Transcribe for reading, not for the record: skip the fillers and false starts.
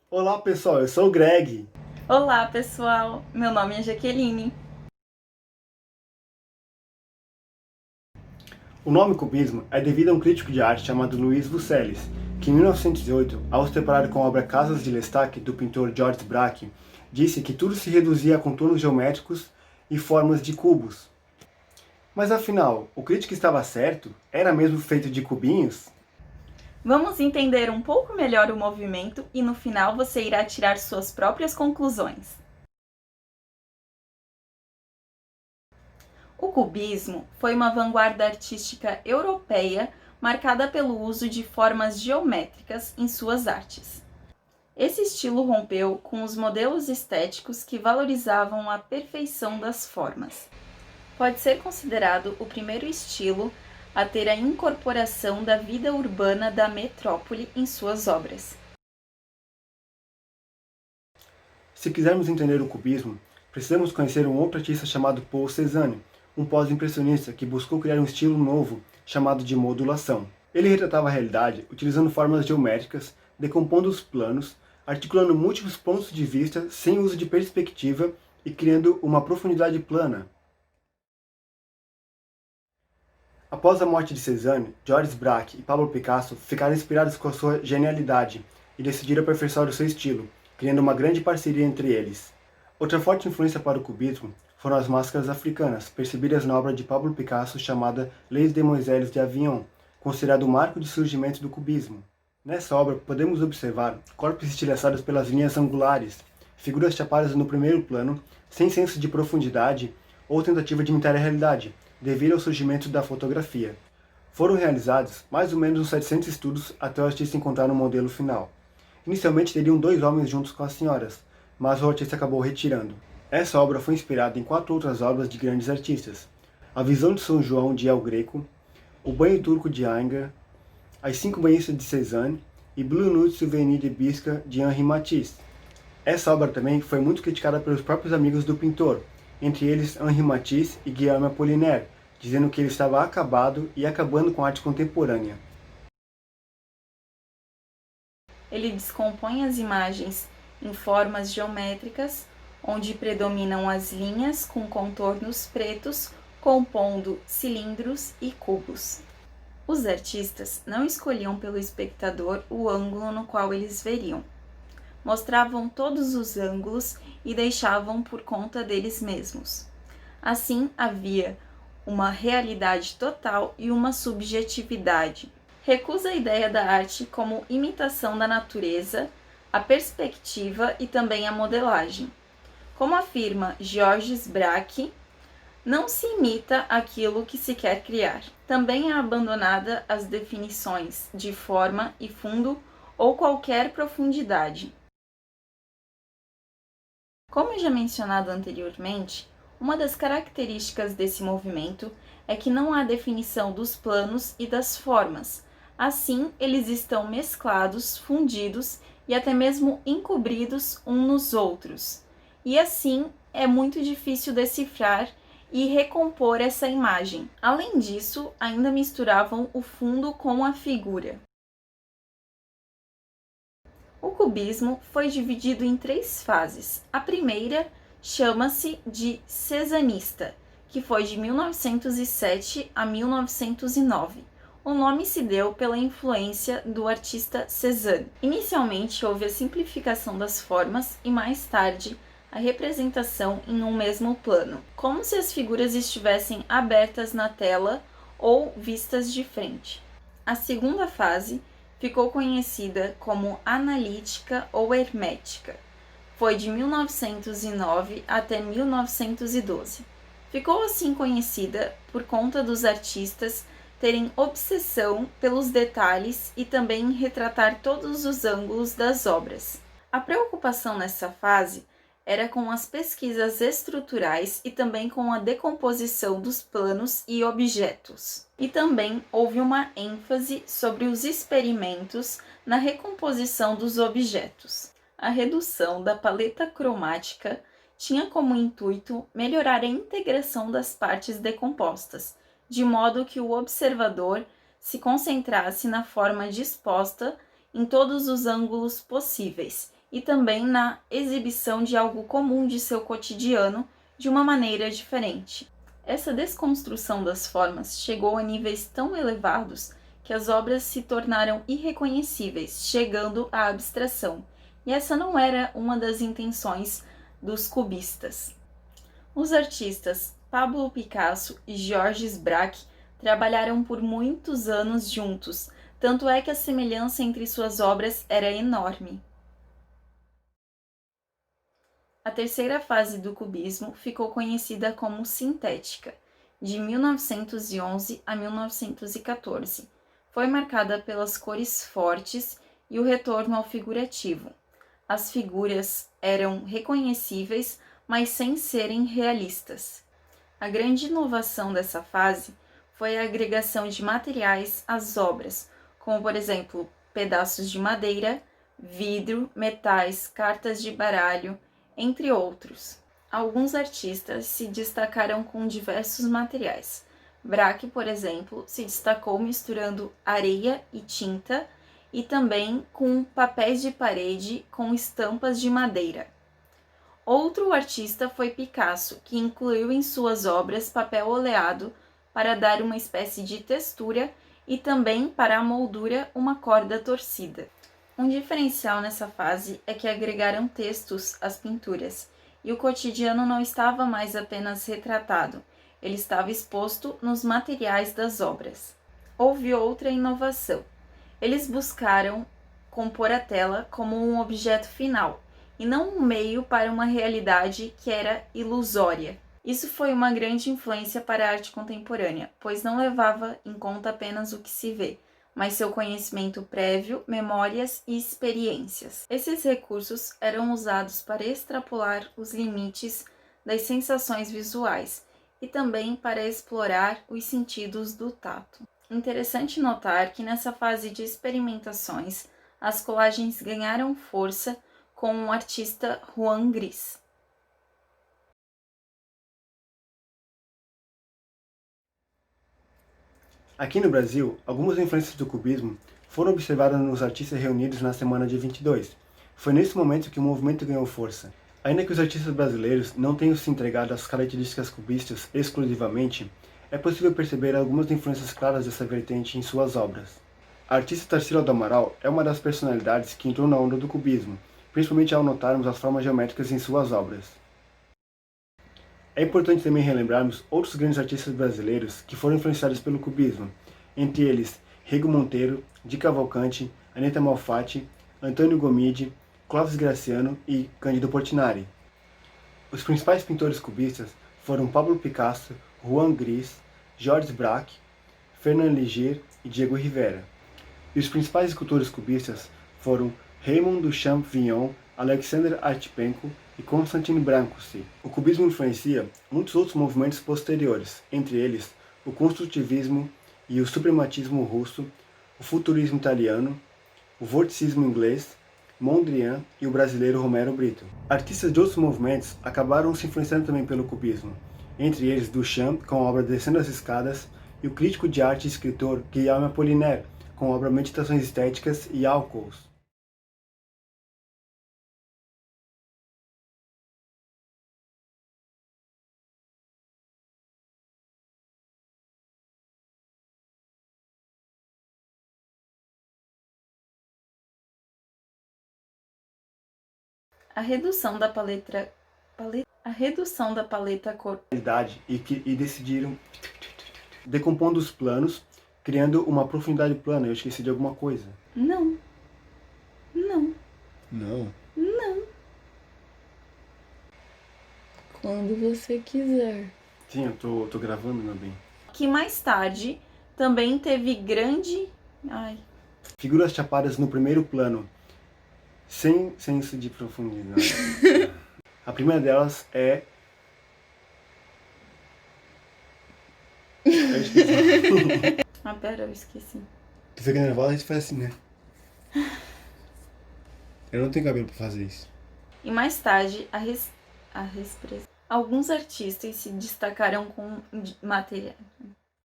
Olá pessoal, eu sou o Greg. Olá, pessoal! Meu nome é Jaqueline. O nome cubismo é devido a um crítico de arte chamado Louis Vucceles, que em 1908, ao se deparar com a obra Casas de Lestat, do pintor Georges Braque, disse que tudo se reduzia a contornos geométricos e formas de cubos. Mas afinal, o crítico estava certo? Era mesmo feito de cubinhos? Vamos entender um pouco melhor o movimento e no final você irá tirar suas próprias conclusões. O cubismo foi uma vanguarda artística europeia marcada pelo uso de formas geométricas em suas artes. Esse estilo rompeu com os modelos estéticos que valorizavam a perfeição das formas. Pode ser considerado o primeiro estilo a ter a incorporação da vida urbana da metrópole em suas obras. Se quisermos entender o cubismo, precisamos conhecer um outro artista chamado Paul Cézanne, um pós-impressionista que buscou criar um estilo novo chamado de modulação. Ele retratava a realidade utilizando formas geométricas, decompondo os planos, articulando múltiplos pontos de vista sem uso de perspectiva e criando uma profundidade plana. Após a morte de Cézanne, Georges Braque e Pablo Picasso ficaram inspirados com a sua genialidade e decidiram aperfeiçoar o seu estilo, criando uma grande parceria entre eles. Outra forte influência para o cubismo foram as máscaras africanas, percebidas na obra de Pablo Picasso chamada Les Demoiselles de Avignon, considerado o marco de surgimento do cubismo. Nessa obra podemos observar corpos estilhaçados pelas linhas angulares, figuras chapadas no primeiro plano, sem senso de profundidade ou tentativa de imitar a realidade, devido ao surgimento da fotografia. Foram realizados mais ou menos uns 700 estudos até o artista encontrar um modelo final. Inicialmente teriam dois homens juntos com as senhoras, mas o artista acabou retirando. Essa obra foi inspirada em 4 outras obras de grandes artistas: A Visão de São João de El Greco, O Banho Turco de Ingres, As 5 Banhistas de Cézanne e Blue Nude Souvenir de Bisca de Henri Matisse. Essa obra também foi muito criticada pelos próprios amigos do pintor, entre eles Henri Matisse e Guillaume Apollinaire, dizendo que ele estava acabado e acabando com a arte contemporânea. Ele descompõe as imagens em formas geométricas, onde predominam as linhas com contornos pretos, compondo cilindros e cubos. Os artistas não escolhiam pelo espectador o ângulo no qual eles veriam. Mostravam todos os ângulos e deixavam por conta deles mesmos. Assim, havia uma realidade total e uma subjetividade. Recusa a ideia da arte como imitação da natureza, a perspectiva e também a modelagem. Como afirma Georges Braque, não se imita aquilo que se quer criar. Também é abandonada as definições de forma e fundo ou qualquer profundidade. Como já mencionado anteriormente, uma das características desse movimento é que não há definição dos planos e das formas. Assim, eles estão mesclados, fundidos e até mesmo encobridos uns nos outros. E assim, é muito difícil decifrar e recompor essa imagem. Além disso, ainda misturavam o fundo com a figura. O cubismo foi dividido em 3 fases. A primeira chama-se de cezanista, que foi de 1907 a 1909. O nome se deu pela influência do artista Cézanne. Inicialmente houve a simplificação das formas e mais tarde a representação em um mesmo plano, como se as figuras estivessem abertas na tela ou vistas de frente. A segunda fase ficou conhecida como analítica ou hermética. Foi de 1909 até 1912. Ficou assim conhecida por conta dos artistas terem obsessão pelos detalhes e também retratar todos os ângulos das obras. A preocupação nessa fase era com as pesquisas estruturais e também com a decomposição dos planos e objetos. E também houve uma ênfase sobre os experimentos na recomposição dos objetos. A redução da paleta cromática tinha como intuito melhorar a integração das partes decompostas, de modo que o observador se concentrasse na forma disposta em todos os ângulos possíveis e também na exibição de algo comum de seu cotidiano de uma maneira diferente. Essa desconstrução das formas chegou a níveis tão elevados que as obras se tornaram irreconhecíveis, chegando à abstração, e essa não era uma das intenções dos cubistas. Os artistas Pablo Picasso e Georges Braque trabalharam por muitos anos juntos, tanto é que a semelhança entre suas obras era enorme. A terceira fase do cubismo ficou conhecida como sintética, de 1911 a 1914. Foi marcada pelas cores fortes e o retorno ao figurativo. As figuras eram reconhecíveis, mas sem serem realistas. A grande inovação dessa fase foi a agregação de materiais às obras, como por exemplo, pedaços de madeira, vidro, metais, cartas de baralho, entre outros. Alguns artistas se destacaram com diversos materiais. Braque, por exemplo, se destacou misturando areia e tinta e também com papéis de parede com estampas de madeira. Outro artista foi Picasso, que incluiu em suas obras papel oleado para dar uma espécie de textura e também para a moldura uma corda torcida. Um diferencial nessa fase é que agregaram textos às pinturas, e o cotidiano não estava mais apenas retratado, ele estava exposto nos materiais das obras. Houve outra inovação. Eles buscaram compor a tela como um objeto final, e não um meio para uma realidade que era ilusória. Isso foi uma grande influência para a arte contemporânea, pois não levava em conta apenas o que se vê, mas seu conhecimento prévio, memórias e experiências. Esses recursos eram usados para extrapolar os limites das sensações visuais e também para explorar os sentidos do tato. Interessante notar que nessa fase de experimentações, as colagens ganharam força com o artista Juan Gris. Aqui no Brasil, algumas influências do cubismo foram observadas nos artistas reunidos na semana de 22. Foi nesse momento que o movimento ganhou força. Ainda que os artistas brasileiros não tenham se entregado às características cubistas exclusivamente, é possível perceber algumas influências claras dessa vertente em suas obras. A artista Tarsila do Amaral é uma das personalidades que entrou na onda do cubismo, principalmente ao notarmos as formas geométricas em suas obras. É importante também relembrarmos outros grandes artistas brasileiros que foram influenciados pelo cubismo, entre eles Rego Monteiro, Di Cavalcanti, Anita Malfatti, Antônio Gomide, Clóvis Graciano e Cândido Portinari. Os principais pintores cubistas foram Pablo Picasso, Juan Gris, Georges Braque, Fernand Léger e Diego Rivera. E os principais escultores cubistas foram Raymond Duchamp-Vignon, Alexander Archipenko e Konstantin Brancusi. O cubismo influencia muitos outros movimentos posteriores, entre eles o construtivismo e o suprematismo russo, o futurismo italiano, o vorticismo inglês, Mondrian e o brasileiro Romero Brito. Artistas de outros movimentos acabaram se influenciando também pelo cubismo, entre eles Duchamp com a obra Descendo as Escadas e o crítico de arte e escritor Guillaume Apollinaire com a obra Meditações Estéticas e Álcools. A redução da paleta cor E decidiram decompondo os planos, criando uma profundidade plana. Eu esqueci de alguma coisa. Não. Quando você quiser. Sim, eu tô gravando, meu bem. Que mais tarde também teve grande... Figuras chapadas no primeiro plano, sem senso de profundidade. A primeira delas é... Eu esqueci. Pera, eu esqueci. Tu fica nervosa e tu faz assim, né? Eu não tenho cabelo pra fazer isso. E mais tarde, alguns artistas se destacaram com material.